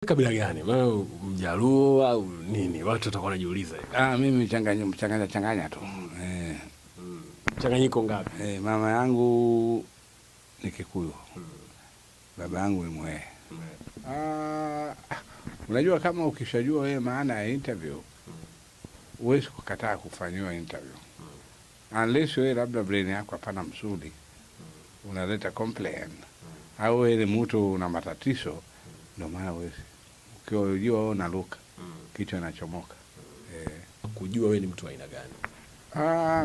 Kabila gani? Maana Mjaluo au nini? Watu watakuwa wanajiuliza. Mimi changanya tu. Mchanganyiko ngapi? Mama yangu ni Kikuyu. Baba yangu ni Mwehe. Unajua kama ukishajua wewe maana ya interview, huwezi kukataa kufanyiwa interview. Unless wewe labda brain yako hapana mzuri, unaleta complaint. Au wewe mtu una matatizo, ndio maana wewe ukiwa wewe unaruka kichwa kinachomoka. Kujua wewe ni mtu wa aina gani?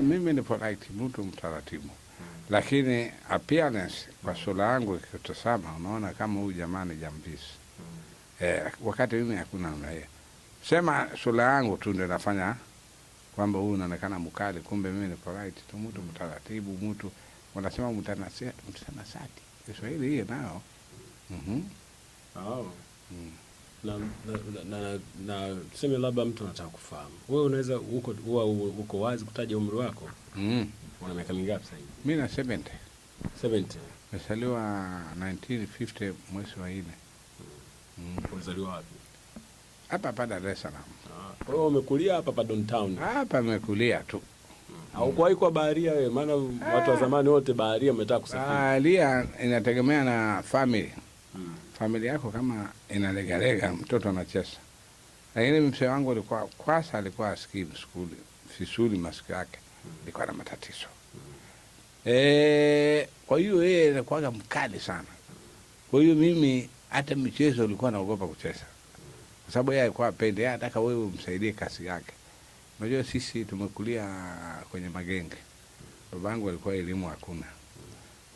Mimi ni polite, mtu mtaratibu. Lakini appearance kwa sura yangu ikitazama unaona kama huyu jamani jambisi. Wakati mimi hakuna unaye. Sema sura yangu tu ndio nafanya kwamba huyu anaonekana mkali, kumbe mimi ni polite, tu mtu mtaratibu, mtu wanasema mtanasati. Kiswahili hiyo nao. Na tuseme labda mtu anataka kufahamu. Wewe unaweza uko wazi kutaja umri wako? Una miaka mingapi sasa hivi? Mimi na 70. 70. Nimezaliwa 1950 mwezi wa 4. Ulizaliwa wapi? Hapa Dar es Salaam. Kwa hiyo umekulia hapa downtown? Hapa nimekulia tu. Haukuwahi kwa baharia wewe? Maana watu wa zamani wote baharia wametaka kusafiri. Baharia inategemea na family. Familia yako kama inalegalega mtoto anacheza. Lakini mzee wangu alikuwa asikii vizuri masikio yake. Alikuwa na matatizo. Kwa hiyo yeye alikuwa mkali sana. Kwa hiyo mimi hata michezo nilikuwa naogopa kucheza. Kwa sababu yeye alikuwa apende, yeye anataka wewe umsaidie kazi yake. Unajua sisi tumekulia kwenye magenge. Babangu alikuwa elimu hakuna.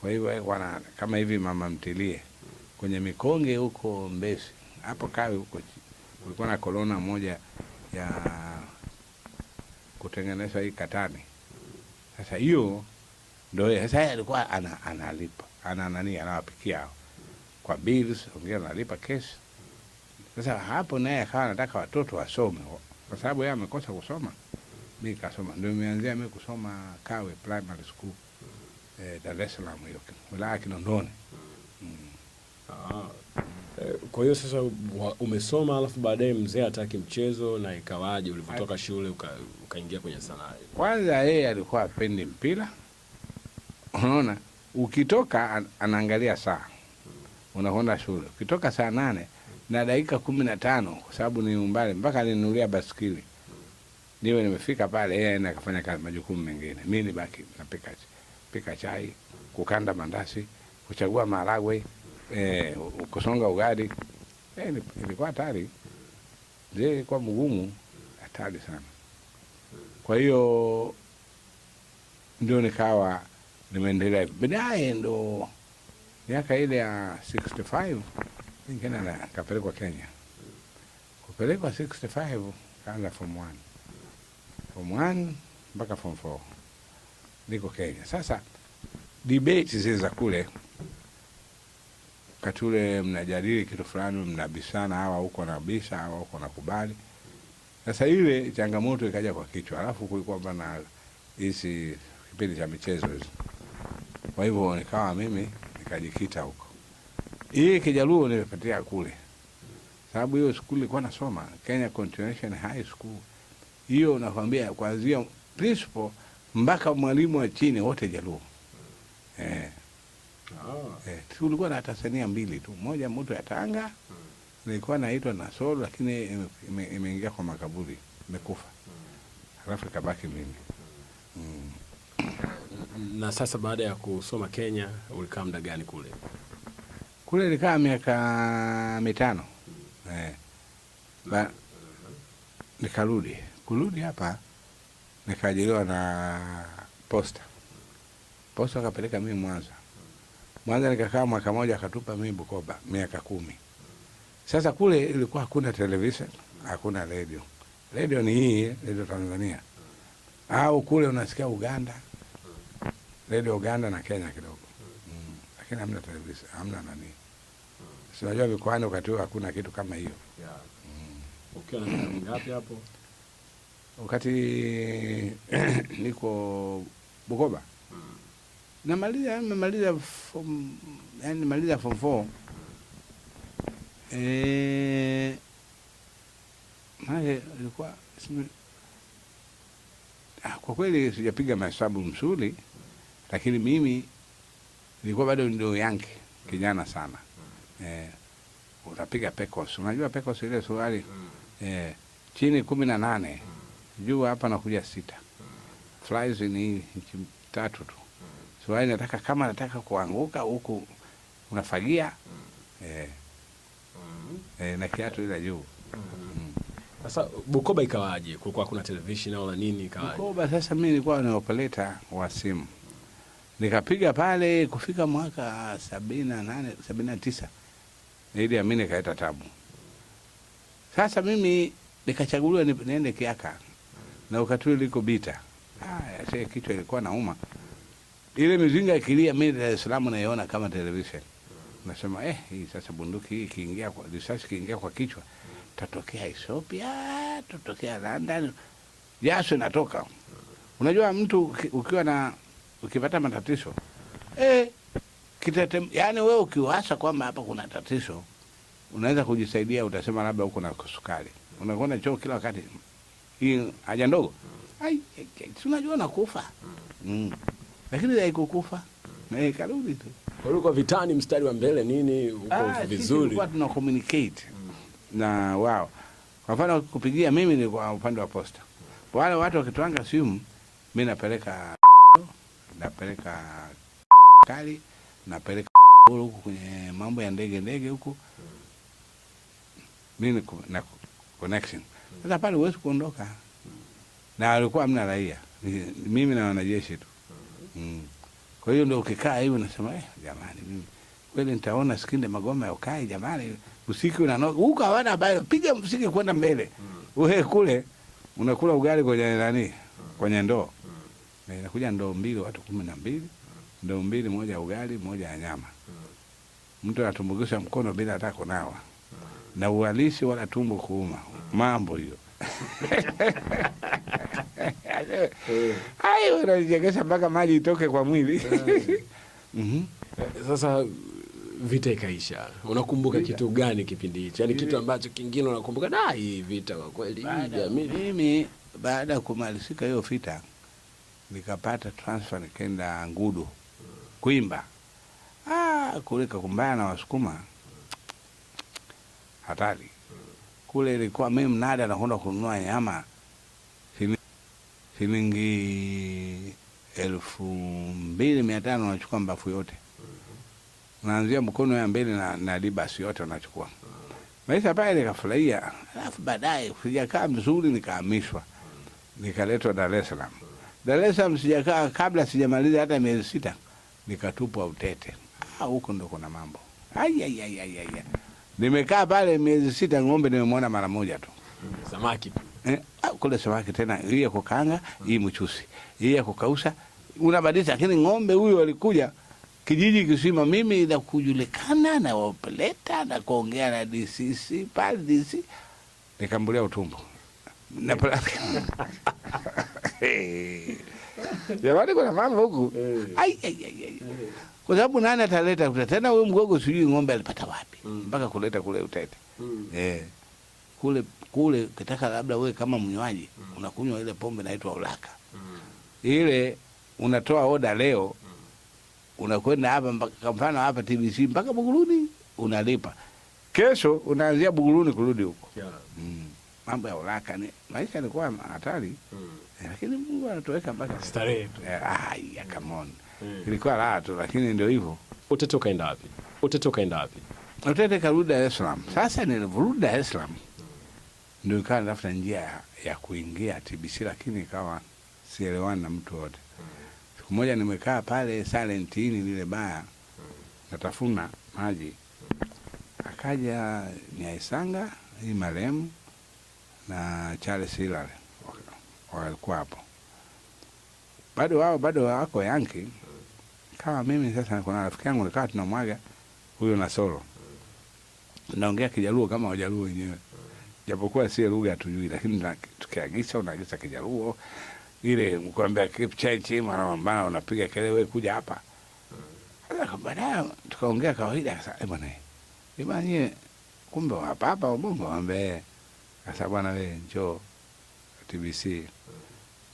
Kwa hiyo kama hivi mama mtilie kwenye Mikonge huko Mbezi, hapo Kawe huko kulikuwa na kolona moja ya kutengeneza hii katani. Sasa hiyo ndio sasa alikuwa analipa, anawapikia kwa bills, ongea analipa cash. Sasa hapo naye akawa anataka watoto wasome, kwa sababu yeye amekosa kusoma. Mimi kasoma, ndio nimeanzia mimi kusoma Kawe Primary School, Dar es Salaam hiyo, wilaya Kinondoni. Kwa hiyo sasa umesoma alafu baadaye mzee hataki mchezo, na ikawaje ulipotoka shule ukaingia kwenye sanaa? Kwanza yeye alikuwa apendi mpira. Unaona, ukitoka anaangalia saa. Unakwenda shule. Ukitoka saa 8 na dakika 15 kwa sababu ni umbali mpaka alinunulia basikeli. Niwe nimefika pale, yeye akafanya kazi majukumu mengine. Mimi nibaki napika chai, kukanda mandazi, kuchagua maharagwe, kusonga ugali. Ilikuwa hatari. Ilikuwa mgumu, hatari sana. Kwa hiyo ndio nikawa nimeendelea. Baadaye ndo miaka ile ya 65 nikaenda kapelekwa Kenya. Kupelekwa 65 kaanza form 1. Form 1 mpaka form 4. Niko Kenya. Sasa debate zile kule katule mnajadili kitu fulani, mnabishana, hawa huko nabisha, hawa huko nakubali. Sasa ile changamoto ikaja kwa kichwa. Alafu kulikuwa bana hizi kipindi cha michezo hizo. Kwa hivyo nikawa mimi nikajikita huko. Hii Kijaluo nilipatia kule. Sababu hiyo shule ilikuwa nasoma Kenya Continuation High School. Hiyo nakwambia kuanzia principal mpaka mwalimu wa chini wote Jaluo. Tulikuwa na Tanzania 2 tu. Moja mtu ya Tanga, nilikuwa naitwa Nasoro, lakini imeingia kwa makaburi, imekufa. Halafu kabaki mimi. Na sasa baada ya kusoma Kenya ulikaa muda gani kule? Kule nilikaa miaka 5. Nikarudi. Kurudi hapa nikaajiriwa na Posta. Posta akapeleka mimi Mwanza nikakaa mwaka mmoja, akatupa mimi Bukoba miaka 10. Sasa kule ilikuwa hakuna television, hakuna radio. Radio ni hii, Radio Tanzania. Au kule unasikia Uganda. Radio Uganda na Kenya kidogo. Lakini hamna television, hamna nani. Si unajua mikoani wakati huo hakuna kitu kama hiyo. Ukiwa na miaka mingapi hapo? Wakati niko Bukoba. Nimemaliza form 4. ilikuwa kwa kweli sijapiga mahesabu mzuri, lakini mimi nilikuwa bado ndio yanki kijana sana. Unapiga pekos, unajua pekos ile suruali chini 18, juu hapa nakuja 6. Flies ni inchi 3 tu. Suruali nataka kama nataka kuanguka huku unafagia na kiatu ile juu. Sasa Bukoba ikawaje? Kulikuwa kuna television au nini ikawaje? Bukoba sasa mimi nilikuwa ni operator wa simu. Nikapiga pale kufika mwaka 78, 79. Ili amini kaita tabu. Sasa mimi nikachaguliwa niende Kiaka. Na wakati ule liko Bita. Sasa kichwa ilikuwa nauma. Ile mizinga ikilia mimi Dar es Salaam naiona kama television. Nasema hii sasa bunduki hii kiingia kwa risasi kiingia kwa kichwa tatokea Ethiopia, tatokea London. Jasho natoka. Unajua mtu ukipata matatizo yani wewe ukiwasa kwamba hapa kuna tatizo unaweza kujisaidia, utasema labda uko na sukari. Unakwenda choo kila wakati. Hii haja ndogo. Unajua nakufa. Lakini haikukufa. Karudi tu. Kwa vitani mstari wa mbele nini uko vizuri. Tulikuwa tuna communicate na wao. Kwa mfano kupigia mimi ni kwa upande wa posta. Wale watu wakitwanga simu mimi napeleka kali, napeleka huko kwenye mambo ya ndege huko. Mimi na connection. Sasa pale huwezi kuondoka. Na walikuwa hamna raia. Mimi na wanajeshi tu. Kwa hiyo ndio ukikaa hivi unasema jamani mimi kweli nitaona Sikinde Magoma ya ukai jamani, usiku unanoka huko hawana habari, piga msiki kwenda mbele. Wewe kule unakula ugali kwenye nani? Kwenye ndoo. Inakuja ndoo mbili watu 12, ndoo mbili, moja ugali, moja ya nyama. Mtu anatumbukiza mkono bila hata kunawa. Na uhalisi wala tumbo kuuma. Mambo hiyo. Hayo unajigesha mpaka maji itoke kwa mwili. Sasa vita ikaisha. Unakumbuka kitu gani kipindi hicho? Yaani kitu ambacho kingine unakumbuka hii vita kwa kweli. Mimi baada ya kumalizika hiyo vita nikapata transfer nikaenda Ngudu kuimba. Kule kukumbana na Wasukuma hatari. Kule ilikuwa mimi mnada nakwenda kununua nyama shilingi 2,500 unachukua mbafu yote. Unaanzia mkono ya mbele na libasi yote unachukua. Maisha pale nikafurahia. Alafu baadaye sijakaa mzuri nikahamishwa. Nikaletwa Dar es Salaam. Dar es Salaam sijakaa kabla sijamaliza hata miezi 6 nikatupwa Utete. Huko ndo kuna mambo. Nimekaa pale miezi 6 ng'ombe nimemwona mara moja tu. Samaki. Kule samaki tena hii ya kukaanga, hii mchusi. Hii ya kukausha unabadilisha, lakini ng'ombe huyo alikuja kijiji kisima mimi na kujulikana na wapeleta na kuongea na DCC pale DC nikambulia utumbo. Na jamani kuna mambo huku. Kwa sababu nani ataleta tena huyo mgogo sijui ng'ombe alipata wapi mpaka kuleta kule Utete. Kule kitaka labda wewe kama mnywaji unakunywa ile pombe inaitwa Ulaka. Ile unatoa oda leo unakwenda hapa mpaka mfano hapa TBC mpaka Buguruni unalipa. Kesho unaanzia Buguruni kurudi huko. Mambo ya Ulaka ni maisha yalikuwa hatari. Lakini Mungu anatoweka mpaka starehe. Come on. Ilikuwa raha tu lakini ndio hivyo. Utete ukaenda wapi? Utete karudi Dar es Salaam. Sasa nilirudi Dar es Salaam. Ndio ikawa natafuta njia ya kuingia TBC lakini ikawa sielewani na mtu wote. Siku moja nimekaa pale Silent Inn lile baa natafuna maji. Akaja Nyaisanga, hii marehemu na Charles Hilary walikuwa hapo. Bado wako Yanki. Kama mimi sasa kuna rafiki yangu nikaa tunamwaga huyo na solo. Naongea Kijaluo kama Wajaluo wenyewe. Japokuwa si lugha hatujui lakini tukiagiza unaagiza Kijaluo ile mkwambia kipchechi mara unapiga kelele wewe kuja hapa. Sasa baadaye tukaongea kawaida sasa bwana. Nyie kumbe hapa Ubungo ambaye Akasema bwana wewe njoo TBC.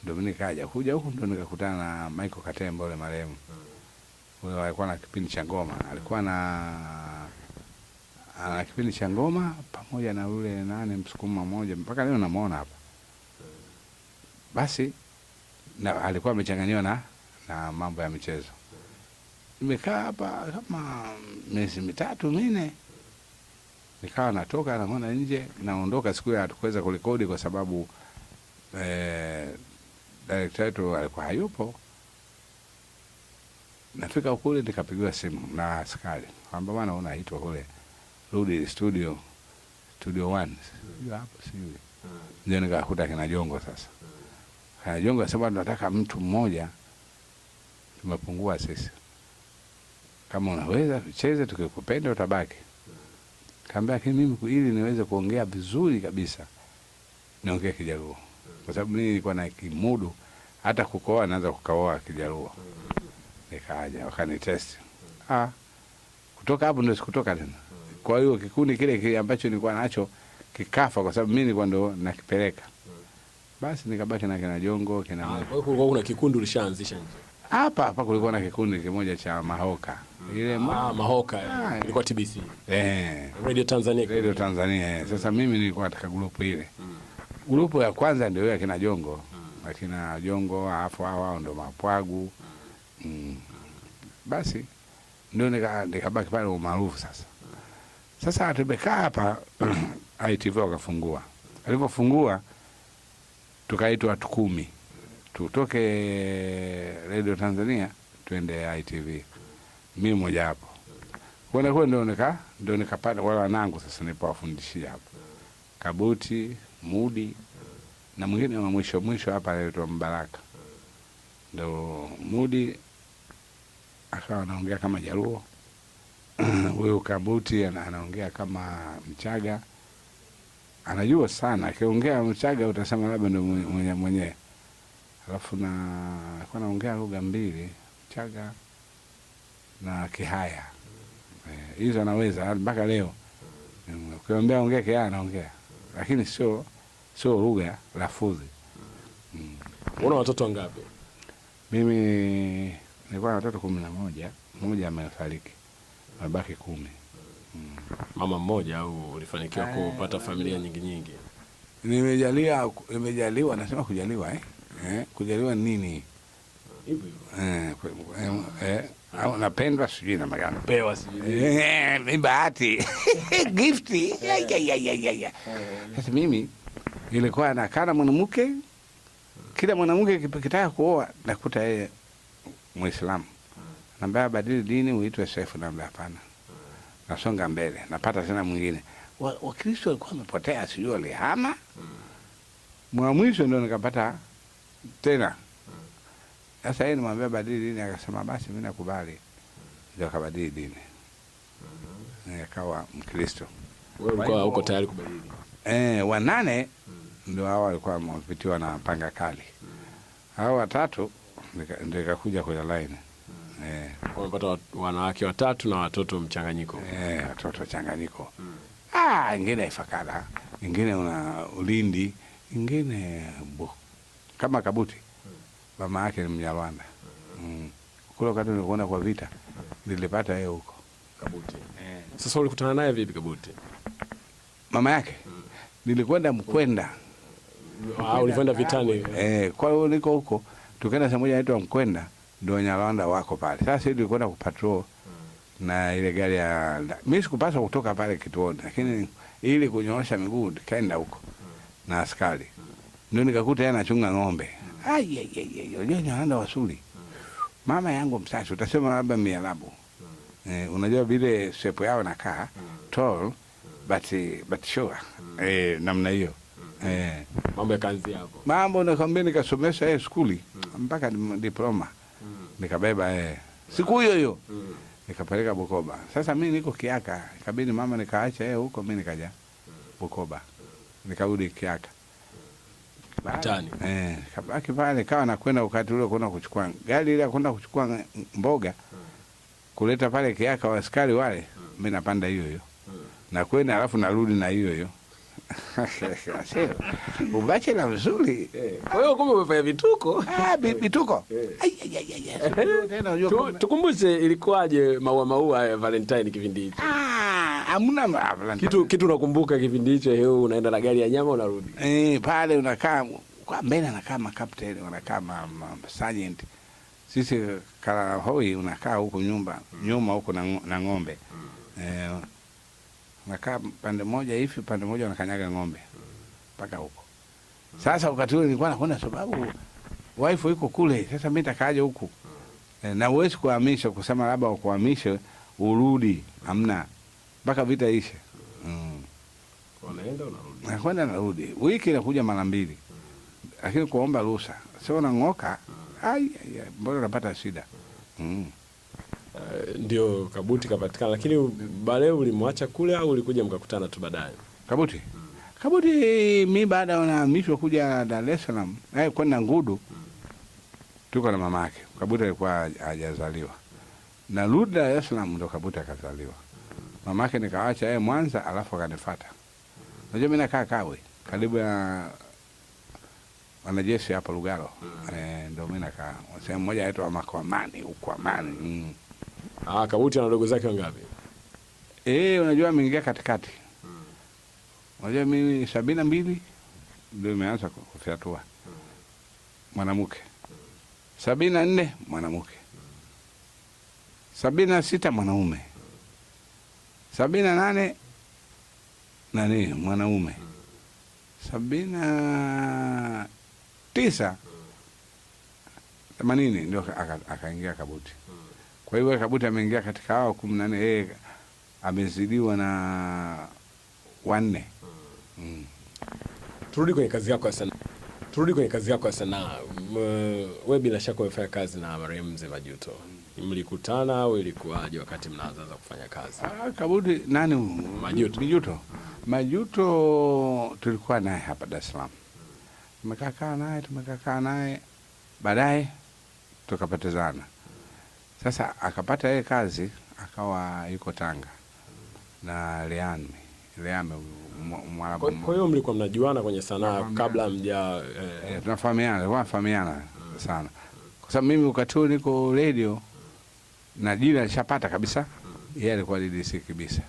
Ndio mimi nikaja kuja huku, ndio nikakutana na Michael Katembo yule marehemu. Huyo alikuwa na kipindi cha ngoma, alikuwa na kipindi cha ngoma pamoja na yule nani Msukuma mmoja, mpaka leo namuona hapa. Basi na alikuwa amechanganywa na mambo ya michezo. Nimekaa hapa kama miezi 3-4, nikawa natoka naona nje, naondoka. Siku ya hatukuweza kurekodi kwa sababu director wetu alikuwa hayupo. Nafika kule nikapigiwa simu na askari kwamba bwana unaitwa kule, rudi studio 1. Hiyo hapo sijui. Ndio nikakuta kina Jongo sasa. Kina Jongo sasa tunataka mtu mmoja, tumepungua sisi. Kama unaweza tucheze, tukikupenda utabaki. Kaambia mimi ili niweze kuongea vizuri kabisa niongee Kijaluo. Kwa sababu mimi nilikuwa na kimudu, hata kukoa naanza kukaoa Kijaluo. Nikaja wakanitest. Kutoka hapo ndio sikutoka tena. Kwa hiyo kikundi kile ambacho nilikuwa nacho kikafa kwa sababu mimi nilikuwa ndo nakipeleka. Basi nikabaki na kina Jongo, kina Kwa hiyo kulikuwa kuna kikundi ulishaanzisha nje? Hapa kulikuwa na kikundi kimoja cha Mahoka. Ile Mahoka ilikuwa TBC. Radio Tanzania. Radio Tanzania. Sasa mimi nilikuwa katika grupu ile. Grupu ya kwanza ndio ya kina Jongo. Akina Jongo afu hao ndio Mapwagu. Basi ndio nikabaki pale umaarufu sasa. Sasa tumekaa hapa ITV wakafungua. Alipofungua tukaitwa watu 10. Tutoke Radio Tanzania tuende ITV. Mimi mmoja hapo. Kwenda kwa ndio nikapata wale wanangu sasa nilipowafundishia hapo. Kabuti, Mudi na mwingine wa mwisho hapa anaitwa Mbaraka. Ndio Mudi akawa anaongea kama Jaluo. Huyo Kabuti anaongea kama Mchaga. Anajua sana, akiongea Mchaga utasema labda ndio mwenyewe. Alafu alikuwa anaongea lugha 2, Mchaga na Kihaya. Hizo anaweza mpaka leo. Ukiambia ongea Kihaya anaongea. Lakini sio lugha lafudhi. Una watoto wangapi? Mimi nilikuwa na watoto 11, mmoja amefariki. Mabaki 10. Mama mmoja au ulifanikiwa kupata familia nyingi? Nimejaliwa, nasema kujaliwa kujaliwa nini? Hivyo. Au napendwa sijui na magano. Pewa sijui. Ni bahati. Gifti. Sasa mimi ilikuwa nakana mwanamke, kila mwanamke kitaka kuoa nakuta yeye Muislamu. Nambaya badili dini uitwe Sefu, nambaya hapana. Nasonga mbele, napata tena mwingine. Wakristo walikuwa wamepotea sijui walihama. Mwisho ndio nikapata tena. Sasa yeye nimwambia badili dini, akasema basi mimi nakubali. Ndio akabadili dini. Akawa Mkristo. Wewe ulikuwa uko tayari kubadili? Wanane ndio hao walikuwa wamepitiwa na panga kali. Hao watatu ndio ikakuja kwenye line. Wamepata wanawake 3 na watoto mchanganyiko. Watoto changanyiko. Ingine Ifakara, ingine una Ulindi, ingine kama Kabuti. Mama yake ni Mnyarwanda. Kule wakati nilikwenda kwa vita nilipata yeye huko Kabuti. Sasa ulikutana naye vipi Kabuti? Mama yake nilikwenda Mkwenda. Ulikwenda vitani? Kwa hiyo niko huko tukaenda sehemu moja inaitwa Mkwenda, ndio Wanyarwanda wako pale. Sasa sisi tulikwenda kupatrol na ile gari ya mimi sikupaswa kutoka pale kituoni, lakini ili kunyoosha miguu nikaenda huko na askari. Ndio nikakuta yeye anachunga ng'ombe. Wanyarwanda wasuli. Mama yangu msasi utasema labda Miarabu. Unajua vile shepu yao nakaa tall but sure. Namna hiyo. Mambo yakaanzia hapo. Mambo nakwambia nikasomesha skuli mpaka diploma. Nikabeba siku hiyo nikapeleka Bukoba. Sasa mimi niko Kiaka, ikabidi mama nikaacha huko, mimi nikaja Bukoba. Nikarudi Kiaka. Vitani. Kabaki pale kawa nakwenda wakati ule kwenda kuchukua gari ile kwenda kuchukua mboga kuleta pale Kiaka, askari wale mimi napanda hiyo na kwenda alafu narudi na hiyo Sio. Ubachela mzuri. Kwa hiyo kumbe umefanya vituko. Vituko. Tena unajua. Tukumbushe ilikuwaje maua ya Valentine kipindi hicho? Hamna Valentine. Kitu unakumbuka kipindi hicho, leo unaenda na gari ya nyama unarudi. Pale unakaa kwa mbele, anakaa makapteni, wanakaa sergeant. Sisi kala hoi unakaa huko nyuma huko na ng'ombe. Unakaa pande moja hivi, pande moja unakanyaga ng'ombe mpaka huko. Sasa wakati ule nilikuwa nakwenda sababu wife yuko kule. Sasa mimi nitakaaje huku? Na uwezi kuhamisha kusema labda ukuhamishe urudi, hamna. Mpaka vita ishe. Unaenda unarudi. Nakwenda narudi. Wiki inakuja mara 2. Lakini kuomba ruhusa. Sio unang'oka. Mbona unapata shida? Ndio Kabuti kapatikana, lakini baadaye ulimwacha kule au ulikuja mkakutana tu baadaye? Kabuti. Kabuti mimi baada ya unahamishwa kuja Dar es Salaam, kwenda Ngudu. Tuko na mama yake. Kabuti alikuwa hajazaliwa. Na rudi Dar es Salaam ndo Kabuti akazaliwa. Mama yake nikaacha yeye Mwanza, alafu akanifuata. Unajua mimi nakaa Kawe, karibu ya wanajeshi hapa Lugalo. Ndio mimi nakaa. Sehemu moja inaitwa Makwamani, huko Amani. Kabuti ana ndugu zake wangapi? Unajua ameingia katikati. Unajua mimi 72 ndio nimeanza kufyatua. Mwanamke. 74 mwanamke. 76 mwanaume. 78 mwanaume. 79 80 ndio akaingia Kabuti. Kwa hivyo Kabuti ameingia katika hao 14, amezidiwa na 4. Turudi kwenye kazi yako ya sanaa. Wewe bila shaka umefanya kazi na marehemu Mzee Majuto. Mlikutana au ilikuwaje wakati mnaanza kufanya kazi? Kabuti nani? Majuto tulikuwa naye hapa Dar es Salaam. Tumekaa naye. Baadaye tukapatezana. Sasa akapata yeye kazi, akawa yuko Tanga na Leame Mwarabu. Kwa hiyo mlikuwa mnajuana kwenye sanaa kabla mja tunafahamiana sana. Kwa sababu mimi wakati niko radio na jina nishapata kabisa. Yeye alikuwa DDC kabisa.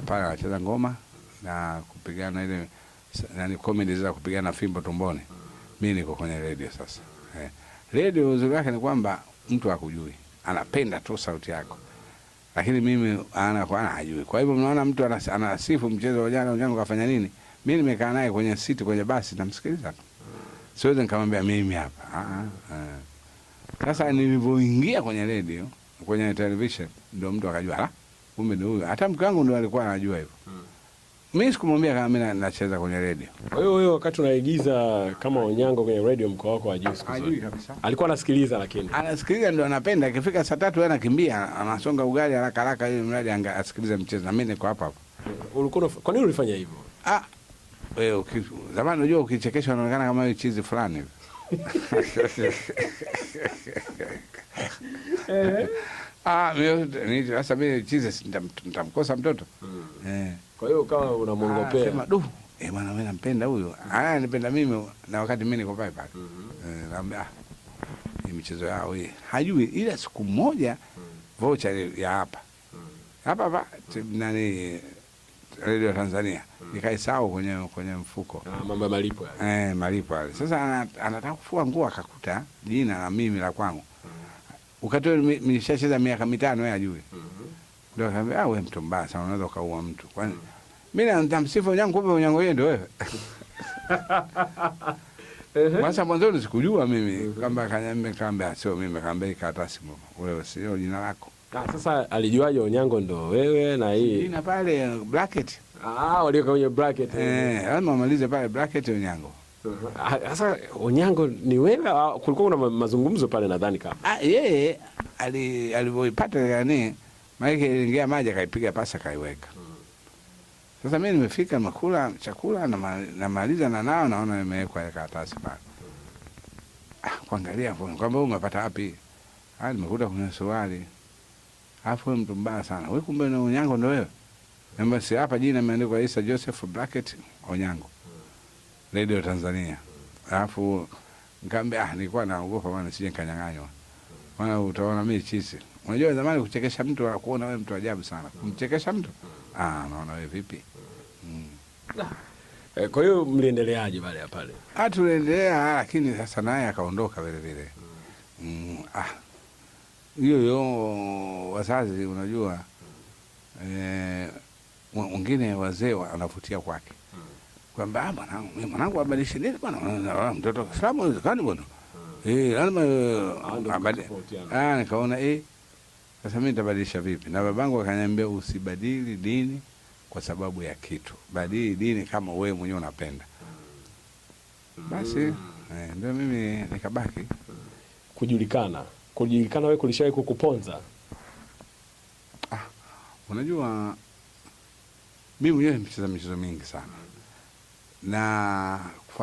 Pale anacheza ngoma na kupigana ile comedy za kupigana fimbo tumboni. Mimi niko kwenye radio sasa. Radio uzuri wake ni kwamba mtu hakujui. Anapenda tu sauti yako. Lakini mimi anakuwa hajui. Kwa hivyo mnaona mtu anasifu mchezo wa jana kafanya nini? Mimi nimekaa naye kwenye siti kwenye basi namsikiliza tu. Siwezi nikamwambia mimi hapa. Sasa nilipoingia kwenye radio, kwenye television, ndio mtu akajua, kumbe ndio huyo. Hata mke wangu ndio alikuwa anajua hivyo. Mimi sikumwambia kama mimi nacheza kwenye radio. Kwa hiyo wewe wakati unaigiza kama Onyango kwenye radio, mko wako hajui siku zote? Hajui kabisa. Alikuwa anasikiliza lakini. Anasikiliza ndio anapenda. Ikifika saa 3 yeye anakimbia, anasonga ugali haraka ili mradi asikilize mchezo. Na mimi niko hapa. Kwa nini ulifanya hivyo? Wewe zamani unajua ukichekeshwa unaonekana kama wewe chizi fulani hivi. Sasa mimi chizi nitamkosa mtoto. Kwa hiyo ukawa unamuongopea. Sema bwana mimi nampenda huyo. Anipenda mimi na wakati mimi niko pale. Naambia hii michezo yao hii. Hajui ila siku moja voucher ya hapa Radio Tanzania nikaisahau kwenye mfuko. Mambo ya malipo yale. Malipo yale. Sasa anataka kufua nguo akakuta jina na mimi la kwangu. Ukatoa nimeshacheza miaka 5 yeye ajui. Ndio akamwambia wewe mtu mbaya sana unaweza kaua mtu. Kwani mimi nitamsifu Onyango kumbe Onyango yeye ndio wewe. Kwanza mwanzo sikujua mimi kama kaniambia sio mimi kaambia karatasi wewe sio jina lako. Sasa alijuaje Onyango ndo wewe na hii? Jina pale bracket. Waliweka kwenye bracket. Lazima amalize pale bracket Onyango. Sasa Onyango ni wewe? Kulikuwa kuna mazungumzo pale nadhani kama. Yeye alivyoipata yani maana ingia maji akaipiga pasa kaiweka. Sasa mimi nimefika makula chakula na maliza na nao naona nimewekwa ile karatasi pale. Kuangalia hapo kwamba umepata wapi? Nimekuta kuna swali. Alafu wewe mtu mbaya sana. Wewe kumbe na Onyango ndio wewe? Basi hapa jina imeandikwa Isa Joseph bracket Onyango, Radio Tanzania. Alafu nikamwambia nilikuwa naogopa maana sije nikanyang'anywa. Maana utaona mimi chizi. Unajua zamani kuchekesha mtu akuona wewe mtu ajabu sana. Kumchekesha mtu? Naona wewe vipi? Kwa hiyo mliendeleaje baada ya pale? Tuliendelea, lakini sasa naye akaondoka vile vile. Hiyo wazazi unajua wengine wazee wanavutia kwake. Kwamba mwanangu abadilishe nini bwana, mtoto Islamu kani bwana. Lazima nikaona sasa mimi nitabadilisha vipi? Na babangu akaniambia usibadili dini kwa sababu ya kitu. Badili dini kama wewe mwenyewe unapenda. Basi ndio mimi nikabaki. Kujulikana wewe kulishawahi kukuponza? Unajua mimi mwenyewe nimecheza michezo mingi sana. Na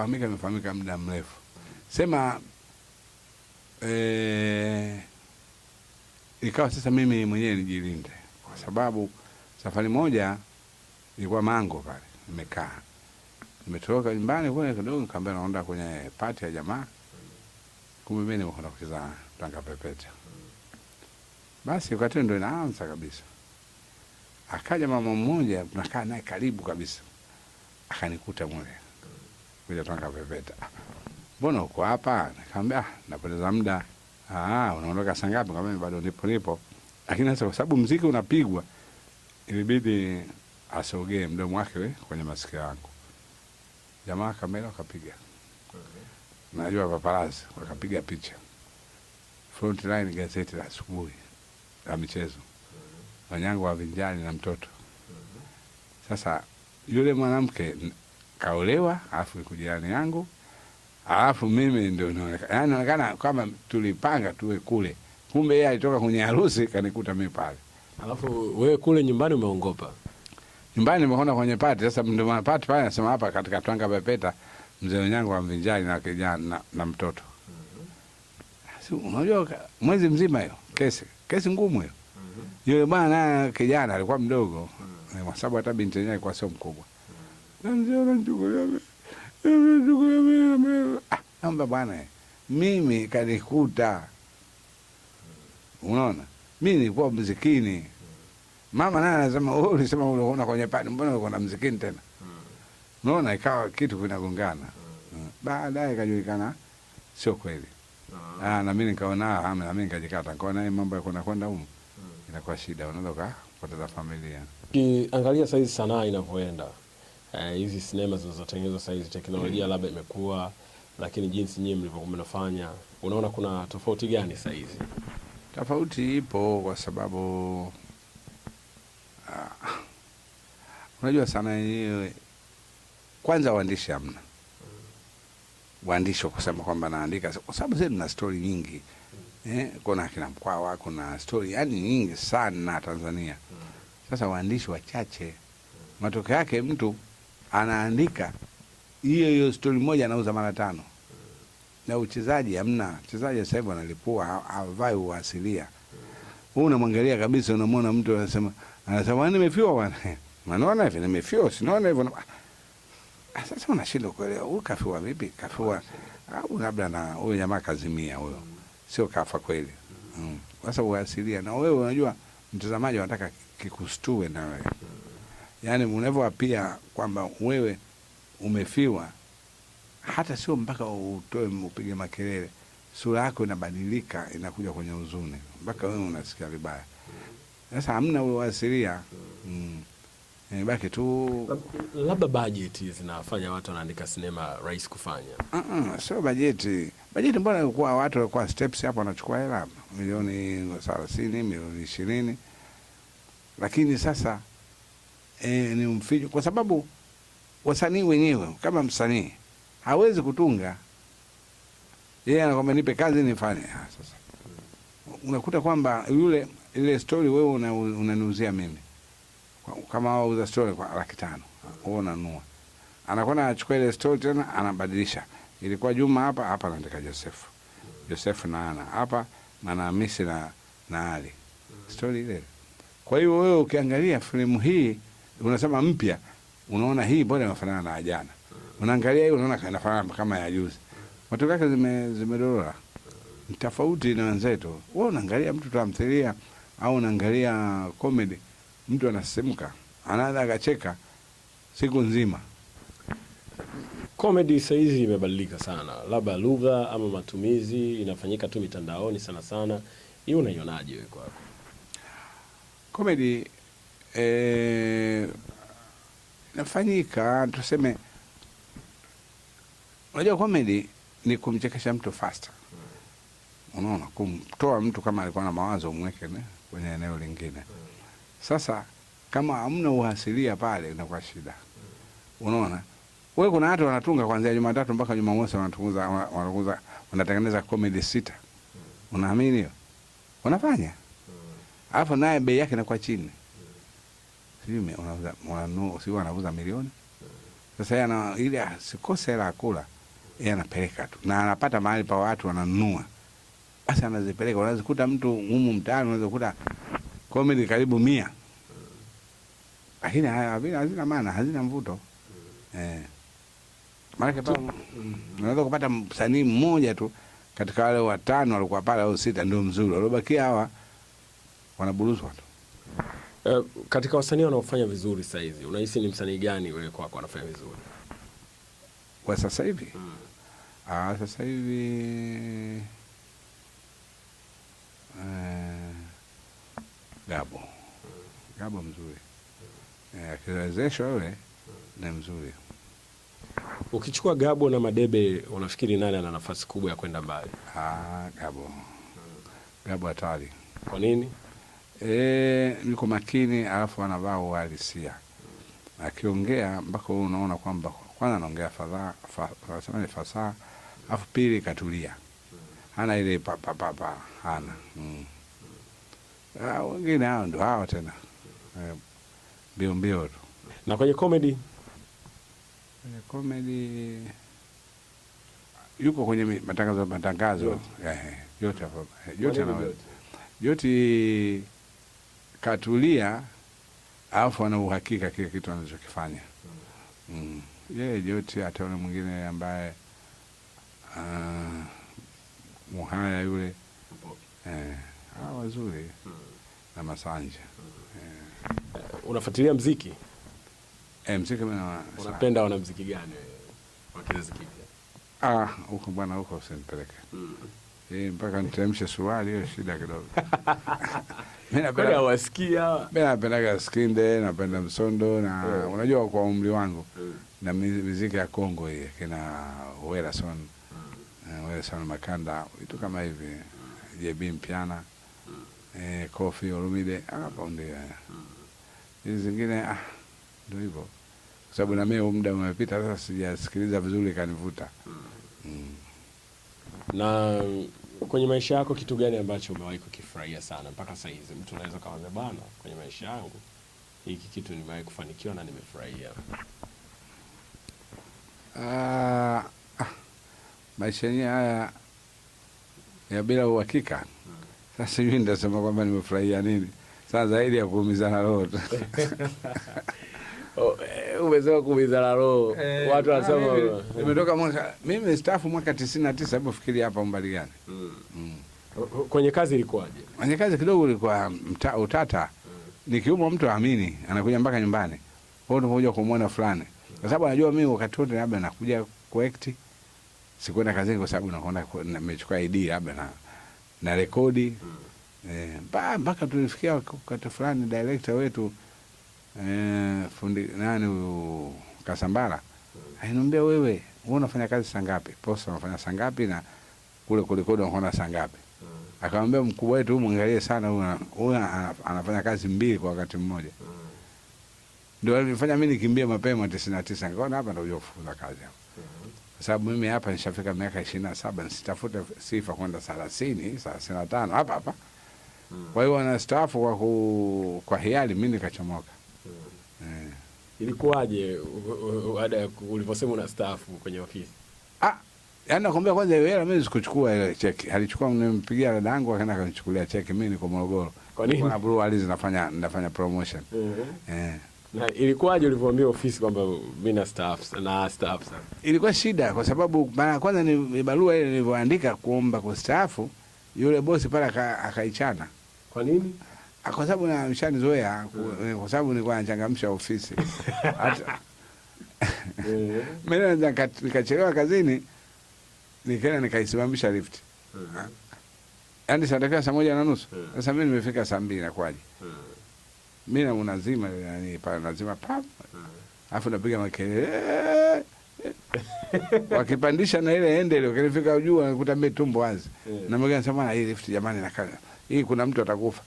nimefahamika muda mrefu. Sema ikawa sasa mimi mwenyewe nijilinde. Kwa sababu safari moja ilikuwa Mango pale. Nimekaa. Nimetoka nyumbani kule kidogo nikamwambia naenda kwenye party ya jamaa. Kumbe mimi nimekwenda kucheza Tanga Pepeta. Basi wakati ndio inaanza kabisa. Akaja mama mmoja tunakaa naye karibu kabisa. Akanikuta mule. Kuja Tanga Pepeta. Mbona uko hapa? Nikamwambia napoteza muda. Unaondoka saa ngapi? Nikamwambia bado nipo. Lakini sasa kwa sababu muziki unapigwa ilibidi asogee mdomo wake kwenye masikio yangu. Jamaa kamera wakapiga. Najua paparazzi wakapiga picha. Frontline gazeti la asubuhi la michezo. Onyango wa Vinjani na mtoto. Sasa yule mwanamke kaolewa, alafu kujirani yangu, alafu mimi ndio inaonekana kama tulipanga tuwe kule. Kumbe yeye alitoka kwenye harusi kanikuta mimi pale. Alafu wewe kule nyumbani umeongopa? Nyumbani nimeona kwenye party. Sasa ndio maana party pale nasema hapa katika Tanga Pepeta mzee Onyango wa Vinjani na kijana na mtoto. Unajua mwezi mzima hiyo kesi ngumu hiyo. Yule bwana kijana alikuwa mdogo. Kwa sababu hata binti yake alikuwa sio mkubwa. Naomba bwana mimi kanikuta. Unaona? Mimi nilikuwa mzikini. Mama naye anasema wewe ulisema unaona kwenye pale mbona uko na mzikini tena? Unaona ikawa kitu kinagongana. Baadaye kajulikana sio kweli. Na mimi nikaona na mimi nikajikata. Nikaona mambo yako kwenda huko. Inakuwa shida, unaweza kupoteza familia. Angalia saizi sanaa inavyoenda. Hizi sinema zinazotengenezwa saizi teknolojia labda imekuwa, lakini jinsi nyinyi mlivyokuwa mnafanya, unaona kuna tofauti gani saizi? Tofauti ipo kwa sababu unajua sana hiyo kwanza waandishi hamna. Waandishi kusema kwamba naandika kwa sababu sisi tuna story nyingi. Kuna kina Mkwawa, kuna story yani nyingi sana Tanzania. Sasa waandishi wachache. Matokeo yake mtu anaandika hiyo story moja anauza mara 5. Na uchezaji hamna. Mchezaji sasa hivi analipua havai uasilia. Wewe unamwangalia kabisa unamwona mtu anasema nimefiwa bwana. Unaona hivi nimefiwa, sinaona hivyo. Sasa unashindwa kuelewa huyu kafiwa vipi? Kafiwa au labda na huyo jamaa kazimia huyo. Sio kafa kweli. Sasa uasilia na wewe unajua mtazamaji anataka kikustue na wewe. Yaani unavyoapia kwamba wewe umefiwa hata sio mpaka utoe upige makelele. Sura yako inabadilika inakuja kwenye huzuni. Mpaka wewe unasikia vibaya. Sasa hamna uasilia. Baki tu labda budget zinafanya watu wanaandika sinema rahisi kufanya. Sio budget. Budget mbona ilikuwa watu walikuwa steps hapo wanachukua hela milioni 30, milioni 20. Lakini sasa ni mfinyo kwa sababu wasanii wenyewe kama msanii hawezi kutunga. Yeye anakwambia nipe kazi nifanye. Sasa unakuta kwamba ile story wewe unaniuzia mimi. Kama wauza story kwa 500,000 wewe unanunua. Anakwenda anachukua ile story tena anabadilisha. Ilikuwa Juma hapa anaandika Joseph na Ana hapa na Hamisi na Ali story ile. Kwa hiyo wewe ukiangalia filamu hii unasema mpya, unaona hii bora inafanana na jana, unaangalia hii unaona inafanana kama ya juzi, matokeo yake zimedorora. Ni tofauti na wenzetu. Wewe unaangalia mtu tamthilia au unaangalia comedy, mtu anasisimka, anaanza akacheka siku nzima. Comedy sasa hizi imebadilika sana, labda lugha ama matumizi inafanyika tu mitandaoni sana sana. Hii unaionaje wewe kwako? Comedy inafanyika, tuseme, unajua comedy ni kumchekesha mtu faster. Unaona, kumtoa mtu kama alikuwa na mawazo umweke kwenye eneo lingine. Sasa kama hamna uhasilia pale inakuwa shida. Unaona? Wewe kuna watu wanatunga kuanzia Jumatatu mpaka Jumamosi wanatengeneza comedy 6. Unaamini hiyo? Wanafanya. Alafu naye bei yake inakuwa chini. Sio wanauza milioni. Sasa yana ile sikose hela kula. Yeye anapeleka tu. Na anapata mahali pa watu wananunua. Basi anazipeleka. Unazikuta mtu humu mtaani, unaweza kukuta comedy karibu 100. Lakini hazina maana, hazina mvuto. Maana kwa unaweza kupata msanii mmoja tu katika wale 5 walikuwa pale au 6 ndio mzuri. Waliobakia hawa wanaburuzwa tu. Katika wasanii wanaofanya vizuri sasa hizi, unahisi ni msanii gani wewe kwako anafanya vizuri? Kwa sasa hivi? Sasa hivi Gabo mzuri. Akiwezeshwa yule ni mzuri. Ukichukua Gabo na Madebe, unafikiri nani ana nafasi kubwa ya kwenda mbali? Gabo hatari. Kwa nini? Niko makini, alafu anavaa uhalisia. Akiongea mpaka unaona kwamba kwanza anaongea fasaha, alafu pili katulia. Hana ile hana. Wengine hao ndio hao tena. Mbio tu. Na kwenye comedy? Kwenye comedy yuko kwenye matangazo. Yote hapo. Yote katulia, alafu ana uhakika kile kitu anachokifanya. Yeye yote hata yule mwingine ambaye Muhaya yule wazuri na Masanja. Unafuatilia muziki? Muziki mimi unapenda wanamuziki gani wa kizazi kipya? Huko bwana, huko usinipeleke. Mpaka nitemshe suruali hiyo shida kidogo. Mimi napenda wasikia. Mimi napenda Skinde, napenda Msondo na unajua kwa umri wangu na muziki ya Kongo hii kina Werason. Werason Makanda, vitu kama hivi. JB Mpiana, Kofi Olumide, hapo ndio. Hizi zingine ndio hivyo. Kwa sababu na mimi muda umepita sasa sijasikiliza vizuri kanivuta. Na kwenye maisha yako kitu gani ambacho umewahi kukifurahia sana mpaka sasa hivi? Mtu anaweza kaanza bana, kwenye maisha yangu hiki kitu nimewahi kufanikiwa na nimefurahia. Maisha yenyewe haya ya bila uhakika. Sasa hivi nitasema kwamba nimefurahia nini? Sasa zaidi ya kuumizana roho. Umesema kuumizana roho. Watu wanasema nimetoka mimi staafu mwaka 99, hebu fikiri hapa umbali gani? Kwenye kazi ilikuwaje? Kwenye kazi kidogo ilikuwa utata. Nikiumwa mtu aamini, anakuja mpaka nyumbani. Kwa hiyo unakuja kumuona fulani. Kwa sababu anajua mimi wakati wote labda nakuja kuact. Sikwenda kazini kwa sababu nakwenda nimechukua ID labda na rekodi. Mpaka tulifikia wakati fulani director wetu fundi nani Kasambara ananiambia, wewe unafanya kazi saa ngapi? Posta unafanya saa ngapi na kule kurekodi unaona saa ngapi? Akamwambia mkubwa wetu, muangalie sana huyu anafanya kazi 2 kwa wakati mmoja. Ndio alifanya mimi nikimbie mapema 99. Nikaona hapa ndio kufuza kazi hapo. Kwa sababu mimi hapa nishafika miaka 27, nisitafuta sifa kwenda 30, 35 hapa. Kwa hiyo anastaafu kwa hiari, mimi nikachomoka. Ilikuwaje baada uliposema unastaafu kwenye ofisi? Yaani nakwambia kwanza hela mimi sikuchukua ile cheki. Alichukua, nimempigia dada yangu akaenda akanichukulia cheki, mimi niko Morogoro. Kwa nini? Kuna Blue Alice nafanya promotion. Na ilikuwaje ulivyoambia ofisi kwamba mimi na staff sasa? Ilikuwa shida kwa sababu mara ya kwanza ni barua ile nilivyoandika kuomba kustaafu, yule bosi pale akaichana. Kwa nini? Kwa sababu na mshanizoea, kwa sababu nilikuwa nachangamsha ofisi. Hata mimi nikachelewa kazini, nikaenda nikaisimamisha lift. Yaani saa 1:30. Sasa mimi nimefika saa 2 nakwaje? Mimi na unazima yani pale lazima pap. Alafu napiga makelele. Wakipandisha na ile ende ile ukifika juu unakuta mimi tumbo wazi. Na mimi nasema hii lift jamani nakaa. Hii kuna mtu atakufa.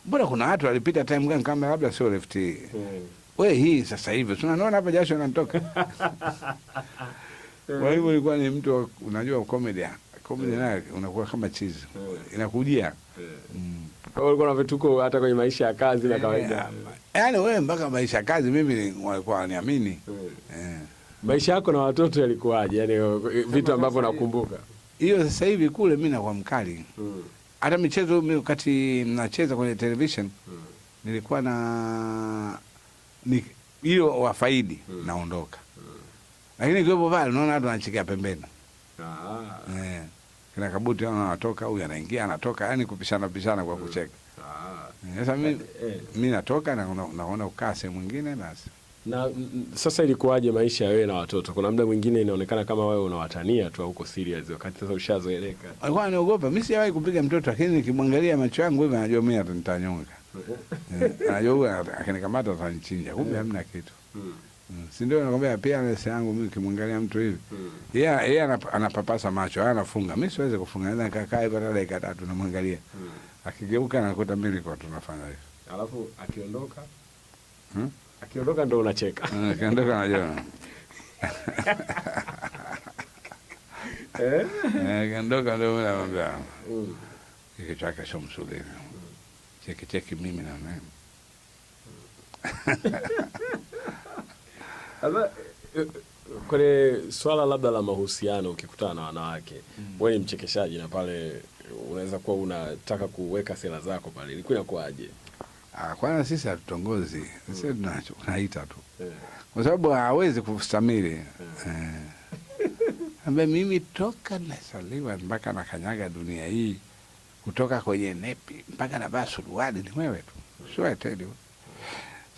Mbona kuna watu walipita time gani kama labda sio lift hii. Wewe hii sasa hivi tunaona hapa jasho linatoka. Kwa hivyo ilikuwa ni mtu unajua comedy nayo unakuwa kama cheese. Inakujia. Kwa hiyo ulikuwa na vituko hata kwenye maisha ya kazi na kawaida. Yaani wewe mpaka maisha ya kazi mimi walikuwa waniamini. Maisha yako na watoto yalikuwaje? Yaani vitu ambavyo nakumbuka. Hiyo sasa hivi kule mimi nakuwa mkali. Hata michezo mimi wakati nacheza kwenye television nilikuwa na hiyo wafaidi naondoka. Lakini kiwepo pale unaona watu wanachikia pembeni. Kina Kabuti anatoka, huyu anaingia anatoka, yani kupishana kwa kucheka. Sasa mimi natoka na naona ukaa sehemu mwingine basi. Na sasa ilikuwaje maisha ya wewe na watoto? Kuna muda mwingine inaonekana kama wewe unawatania tu huko serious wakati sasa ushazoeleka. Alikuwa aniogopa. Mimi sijawahi kupiga mtoto lakini nikimwangalia macho yangu hivi anajua mimi nitanyonga. Anajua akinikamata atanichinja. Kumbe hamna kitu. Si ndio nakwambia pia lesa yangu mimi kimwangalia mtu hivi. Yeye anapapasa macho, anafunga. Mimi siwezi kufunga. Naweza nikakaa hivi hata dakika 3 namwangalia. Akigeuka anakuta mimi kwa tunafanya hivi. Alafu akiondoka? Akiondoka ndo unacheka. Akiondoka anajua. Akiondoka ndo mimi namwambia. Kile chake sio mzuri. Cheki mimi na mimi. Sasa kwenye swala labda la mahusiano ukikutana na wanawake, wewe ni mchekeshaji na pale unaweza kuwa unataka kuweka sera zako pale. Ilikuwa inakuaje? Kwanza sisi hatutongozi. Sisi tunaita tu. Kwa sababu hawezi kustamili. Ambaye mimi toka nasaliwa mpaka nakanyaga dunia hii kutoka kwenye nepi mpaka navaa suruali ni wewe tu. Sio tedi.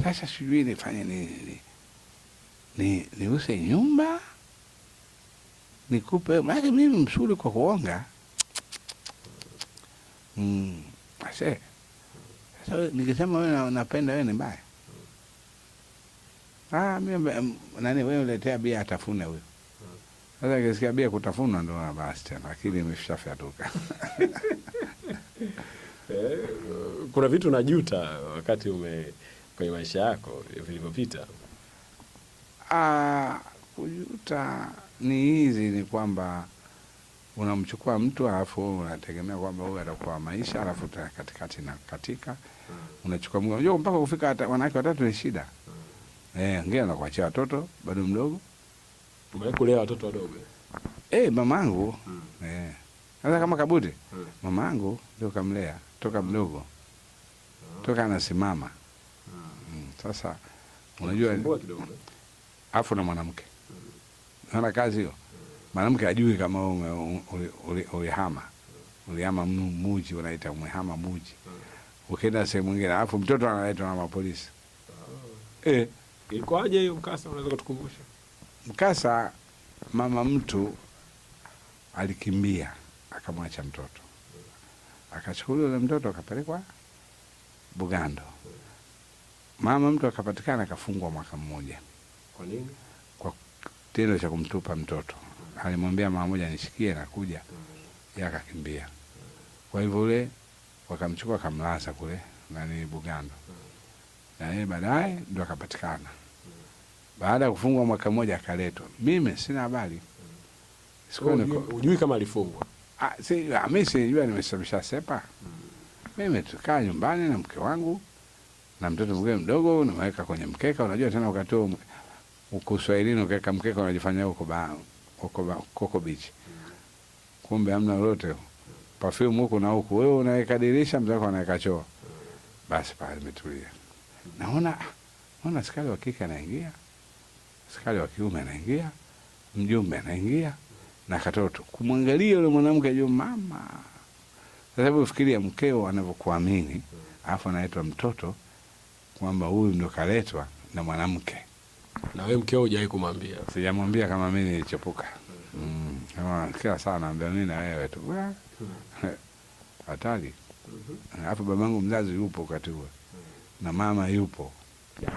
Sasa sijui nifanye nini. Niuse nyumba nikupe maana mimi msuri kwa kuonga. Sasa nikisema wewe napenda wewe ni mbaya. Mimi nani wewe uletea bia atafuna huyo. Sasa nikisikia bia kutafuna ndo basi tena akili imeshafyatuka. Kuna vitu najuta wakati kwenye maisha yako vilivyopita. Kujuta ni hizi ni kwamba unamchukua mtu alafu unategemea kwamba huyu atakuwa maisha alafu katikati na katika unachukua mtu unajua mpaka kufika hata wanawake watatu ni shida. Ngine na kuachia watoto bado mdogo. Umekulea watoto wadogo? Mamangu. Sasa kama Kabuti. Mamangu ndio kamlea toka mdogo. Toka anasimama. Sasa unajua afu na mwanamke. Hana kazi hiyo. Mwanamke hajui kama ulihama muji unaita umehama muji. Ukienda sehemu nyingine afu mtoto analetwa na mapolisi. Ilikuwaje hiyo mkasa unaweza kutukumbusha? Mkasa mama mtu alikimbia akamwacha mtoto. Akachukuliwa yule mtoto akapelekwa Bugando. Mama mtu akapatikana akafungwa mwaka mmoja. Kwa nini? Kwa tendo cha kumtupa mtoto. Alimwambia mama moja nishikie na kuja. Yeye akakimbia. Kwa hivyo yule wakamchukua kamlaza kule nani Bugando. Na yeye baadaye ndo akapatikana. Baada ya kufungwa mwaka mmoja akaletwa. Mimi sina habari. Hujui kama alifungwa? Mimi sijui nimesababisha sepa. Mimi tukaa nyumbani na mke wangu na mtoto mwingine mdogo nimeweka kwenye mkeka. Unajua tena ukatoa huko Swahilini ukaweka mkeka unajifanyia huko beach. Kumbe hamna lolote. Perfume huko na huko. Wewe unaweka dirisha mzako anaweka choo. Basi pale nimetulia. Naona Unaona askari wa kike anaingia, askari wa kiume anaingia, mjumbe anaingia na katoto. Kumwangalia yule mwanamke ajua mama. Sasa hebu fikiria mkeo anavyokuamini, alafu anaitwa mtoto kwamba huyu ndo kaletwa na mwanamke. Na wewe mkeo hujawahi kumwambia? Sijamwambia kama mimi nilichepuka. Kama kila saa naambia mimi na wewe tu. Hatari. Alafu babangu mzazi yupo wakati huo. Na mama yupo.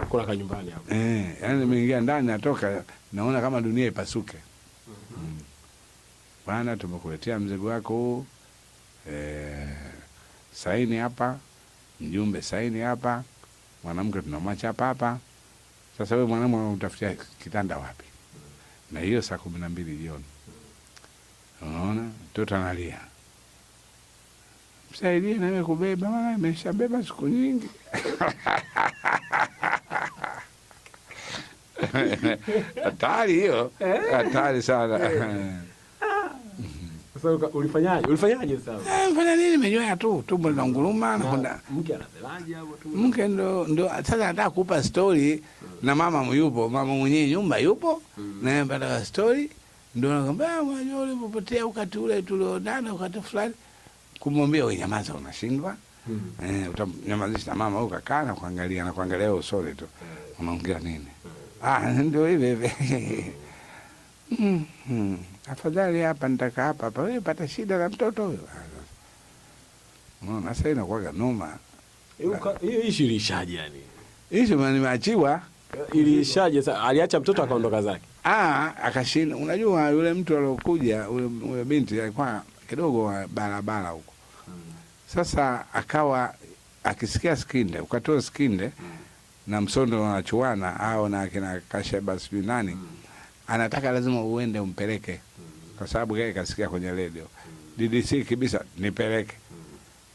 Kuna ka nyumbani hapo. Yaani nimeingia ndani natoka naona kama dunia ipasuke. Bwana, tumekuletea mzigo wako huu. Saini hapa. Mjumbe saini hapa. Mwanamke tunamwacha hapa hapa. Sasa wewe mwanamume unatafutia kitanda wapi? Na hiyo saa 12 jioni. Unaona? Mtoto analia. Msaidie na wewe kubeba, maana nimeshabeba siku nyingi. Hatari hiyo. Hatari sana. Sasa ulifanyaje? Ulifanyaje sasa? Mfanya nini? Nimenyoa tu, tumbo linanguruma na kwenda. Mke anasemaje hapo tu? Mke ndo sasa nataka kukupa story na mama yupo, mama mwenyewe nyumba yupo, na yeye anataka story, ndio anakuambia unajua ulipopotea wakati ule tulionana wakati fulani, kumwambia wewe nyamaza unashindwa. Utamnyamazisha mama huko kakaa na kuangalia wewe usole tu. Unaongea nini? Ndio hivi. Afadhali hapa nitaka hapa wewe pata shida na mtoto huyo. Unaona sasa inakuwa noma. Hiyo issue ilishaje yani? Issue nimeachiwa. Ilishaje sasa? Aliacha mtoto akaondoka zake. Akashinda. Unajua yule mtu aliyokuja yule binti alikuwa kidogo wa barabara huko. Sasa akawa akisikia Skinde, ukatoa Skinde na Msondo wanachuana au na kina Kasheba sijui nani. Anataka lazima uende umpeleke. Kwa sababu yeye kasikia kwenye radio. DDC kibisa nipeleke.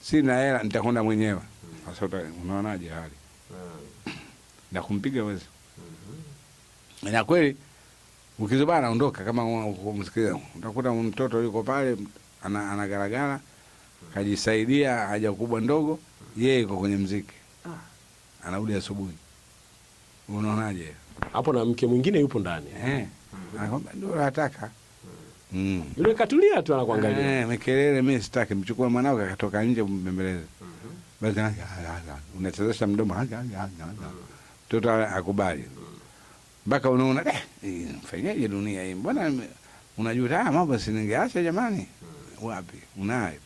Sina hela nitakwenda mwenyewe. Sasa unaonaje hali? Na kumpiga wezi. Na kweli ukizubana anaondoka kama kumsikia. Utakuta mtoto yuko pale anagaragara kajisaidia haja kubwa ndogo, yeye yuko kwenye mziki. Anarudi asubuhi. Unaonaje? Hapo na mke mwingine yupo ndani. Anakwambia ndio nataka. Yule katulia tu anakuangalia. Mekelele mimi sitaki, mchukue mwanao akatoka nje mbembeleze. Basi unachezesha mdomo. Mtoto akubali. Mpaka unaona fanyaje dunia hii? Mbona unajua mambo siningeacha jamani? Wapi? Unayo.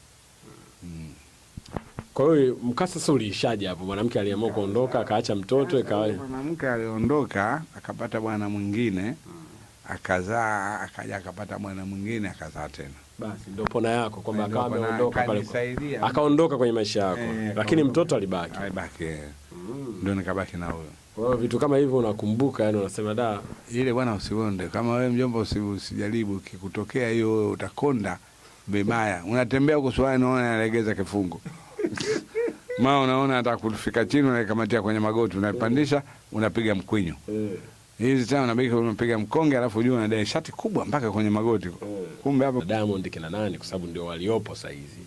Kwa hiyo mkasa sasa uliishaje hapo? Mwanamke aliamua kuondoka akaacha mtoto ikawa. Mwanamke aliondoka akapata bwana mwingine, akazaa, akaja akapata bwana mwingine akazaa tena. Basi ndio pona yako kwamba akawa ameondoka pale. Akaondoka kwenye maisha yako. Lakini mtoto alibaki. Alibaki. Ndio nikabaki na huyo. Kwa hiyo vitu kama hivyo unakumbuka, yani unasema ile bwana usikonde. Kama wewe mjomba usijaribu, kikutokea hiyo wewe utakonda vibaya. Unatembea huko swali unaona analegeza kifungo. Unaona hata kufika chini unakamatia kwenye magoti, unapandisha, unapiga mkwinyo. Hizi tena unapiga mkonge alafu juu unadai shati kubwa mpaka kwenye magoti. Kumbe hapo Diamond kina nani kwa sababu ndio waliopo sasa hizi.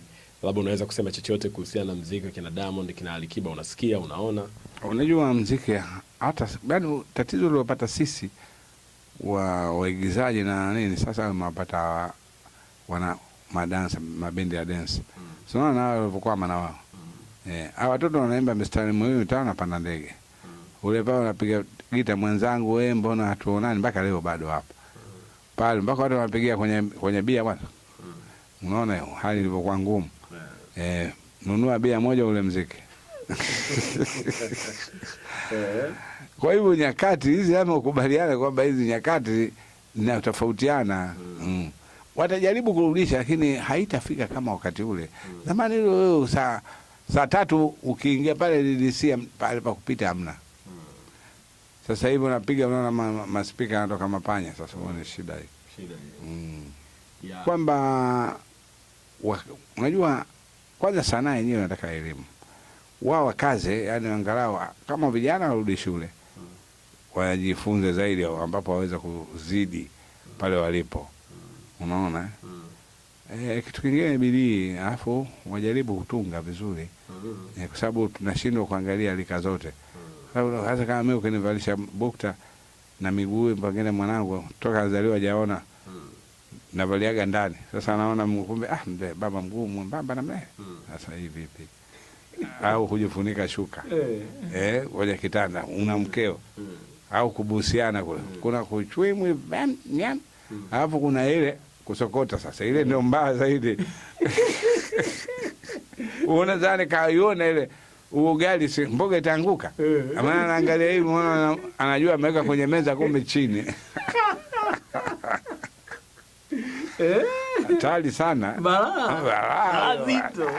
Labda unaweza kusema chochote kuhusiana na muziki kina Diamond kina Alikiba, unasikia, unaona? Unajua muziki hata bado tatizo lilopata sisi waigizaji na nini sasa mapata wana madansa mabendi ya dance. Sio na walivyokuwa na wao. Hawa watoto wanaimba mistari muhimu tano napanda ndege. Ule pale anapiga gita mwenzangu wewe mbona hatuonani mpaka leo bado hapo. Pale mpaka watu wanapigia kwenye bia bwana. Unaona hiyo hali ilivyokuwa ngumu. Nunua bia moja ule muziki. Kwa hivyo nyakati hizi ama ukubaliana kwamba hizi nyakati zinatofautiana. Watajaribu kurudisha lakini haitafika kama wakati ule. Zamani ile wewe saa 3 ukiingia pale DDC pale pa kupita hamna. Sasa hivi unapiga unaona maspika yanatoka mapanya, sasa uone shida hii. Kwamba unajua kwanza sanaa yenyewe inataka elimu. Wao wakaze, yani angalau kama vijana warudi shule. Wajifunze zaidi ambapo waweza kuzidi pale walipo. Unaona? Kitu kingine bidii, alafu wajaribu kutunga vizuri. Kwa sababu tunashindwa kuangalia lika zote. Hasa kama mimi ukinivalisha bukta na miguu pengine mwanangu toka azaliwa hajaona, navaliaga ndani. Sasa naona kumbe baba mguu mwembamba namna hiyo. Sasa hivi vipi? Au kujifunika shuka. Kwenye kitanda una mkeo. Au kubusiana kule. Kuna kuchwimwi nyam. Alafu kuna ile kusokota sasa. Ile ndio mbaya zaidi. Unaona zani kaiona ile ugali si mboga itaanguka. Maana anaangalia hivi anajua ameweka kwenye meza kumbe chini. Hatari sana. Balaa zito.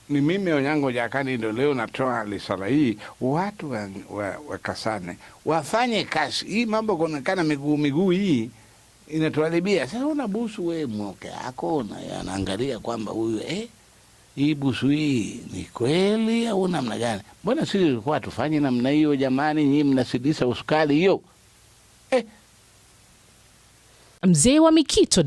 Ni mimi Onyango Jakani ndio leo natoa risala hii. Watu wakasane wafanye kazi hii. Mambo kuonekana miguu hii inatuharibia. Sasa unabusu wewe mke yako na anaangalia kwamba huyu hii busu hii ni kweli au namna gani? Mbona sisi tulikuwa tufanye namna hiyo jamani? Nyinyi mnasidisa usukali hiyo. Mzee wa Mikito.